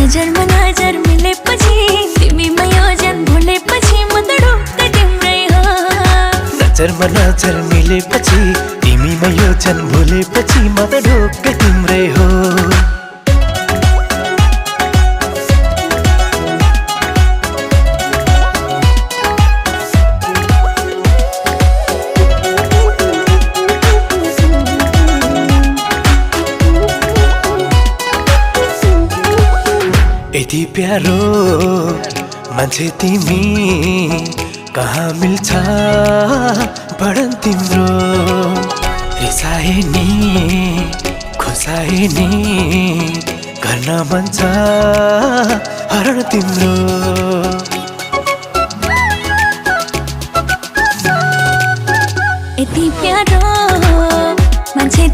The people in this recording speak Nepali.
नजर मिलेपछि तिमीमा योजन भुलेपछि म त ढुक्कै तिम्रै हो। नजरमा नजर मिलेपछि तिमीमा योजन भुलेपछि म त ढुक्कै तिम्रै हो। यति प्यारो मान्छे तिमी कहाँ मिल्छ वर्णन तिम्रो। रिसाए नि खुसाए नि गर्न मन छ हरण तिम्रो। यति प्यारो मान्छे